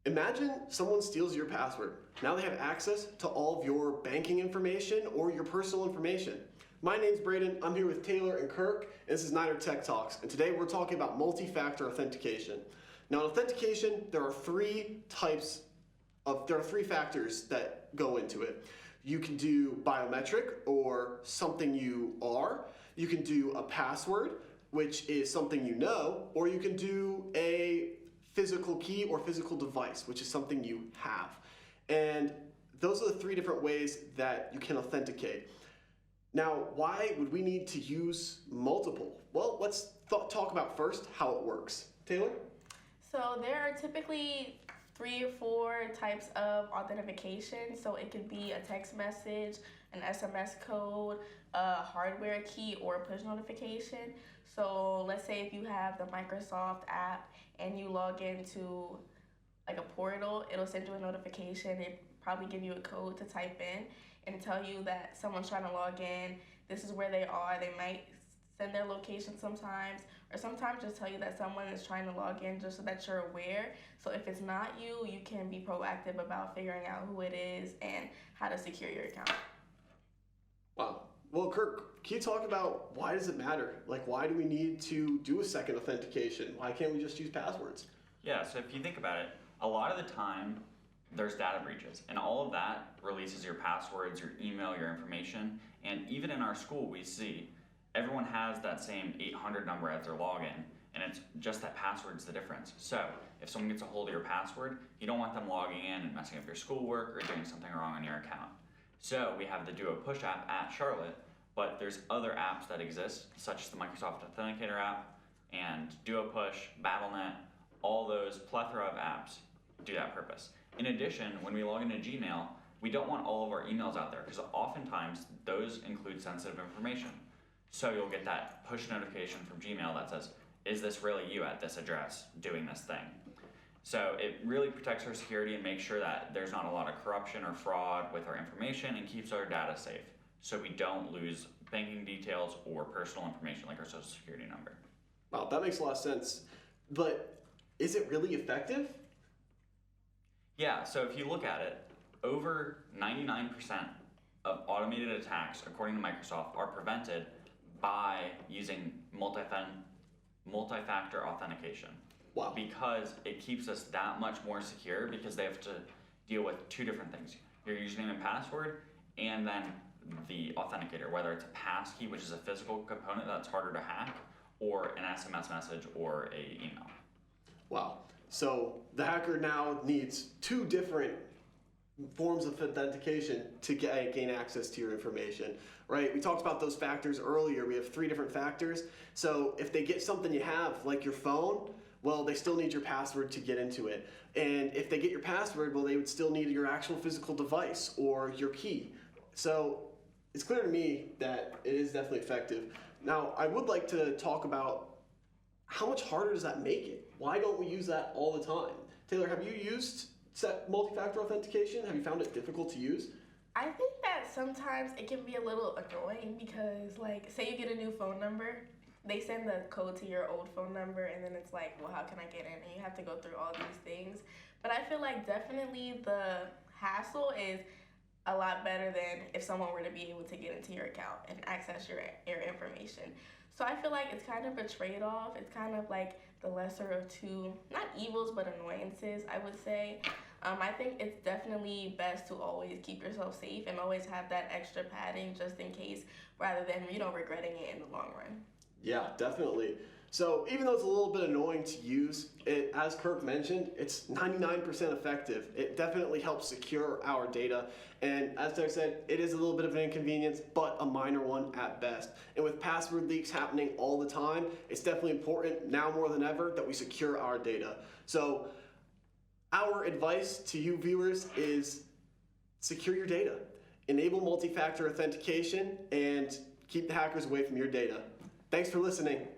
Imagine someone steals your password. Now they have access to all of your banking information or your personal information. My name's Braden, I'm here with Taylor and Kirk, and this is Niner Tech Talks, and today we're talking about multi-factor authentication. Now in authentication, there are three factors that go into it. You can do biometric, or something you are. You can do a password, which is something you know, or you can do a physical key or physical device, which is something you have. And those are the three different ways that you can authenticate. Now, why would we need to use multiple? Well, let's talk about first how it works. Taylor? So there are typically 3 or 4 types of authentication. So it could be a text message, an SMS code, a hardware key, or a push notification. So let's say if you have the Microsoft app and you log into like a portal, it'll send you a notification. It probably give you a code to type in and tell you that someone's trying to log in. This is where they are. They might send their location sometimes, or sometimes just tell you that someone is trying to log in just so that you're aware. So if it's not you, you can be proactive about figuring out who it is and how to secure your account. Wow. Well, Kirk, can you talk about why does it matter? Like, why do we need to do a second authentication? Why can't we just use passwords? Yeah, so if you think about it, a lot of the time there's data breaches, and all of that releases your passwords, your email, your information. And even in our school, we see everyone has that same 800 number as their login, and it's just that password's the difference. So if someone gets a hold of your password, you don't want them logging in and messing up your schoolwork or doing something wrong on your account. So we have the Duo Push app at Charlotte, but there's other apps that exist, such as the Microsoft Authenticator app and Duo Push, BattleNet. All those plethora of apps do that purpose. In addition, when we log into Gmail, we don't want all of our emails out there because oftentimes those include sensitive information. So you'll get that push notification from Gmail that says, is this really you at this address doing this thing? So it really protects our security and makes sure that there's not a lot of corruption or fraud with our information and keeps our data safe so we don't lose banking details or personal information like our social security number. Wow, that makes a lot of sense. But is it really effective? Yeah, so if you look at it, over 99% of automated attacks, according to Microsoft, are prevented by using multi-factor authentication. Wow. Because it keeps us that much more secure because they have to deal with 2 different things. Your username and password, and then the authenticator, whether it's a passkey, which is a physical component that's harder to hack, or an SMS message or a email. Wow. So the hacker now needs 2 different forms of authentication to gain access to your information, right? We talked about those factors earlier. We have 3 different factors. So if they get something you have, like your phone, well, they still need your password to get into it. And if they get your password, well, they would still need your actual physical device or your key. So it's clear to me that it is definitely effective. Now, I would like to talk about how much harder does that make it? Why don't we use that all the time? Taylor, have you used multi-factor authentication? Have you found it difficult to use? I think that sometimes it can be a little annoying because, like, say you get a new phone number, they send the code to your old phone number, and then it's like, well, how can I get in? And you have to go through all these things. But I feel like definitely the hassle is a lot better than if someone were to be able to get into your account and access your information. So I feel like it's kind of a trade-off. It's kind of like the lesser of 2, not evils, but annoyances, I would say. I think it's definitely best to always keep yourself safe and always have that extra padding just in case, rather than, regretting it in the long run. Yeah, definitely. So even though it's a little bit annoying to use, as Kirk mentioned, it's 99% effective. It definitely helps secure our data. And as I said, it is a little bit of an inconvenience, but a minor one at best. And with password leaks happening all the time, it's definitely important now more than ever that we secure our data. So our advice to you viewers is secure your data. Enable multi-factor authentication and keep the hackers away from your data. Thanks for listening.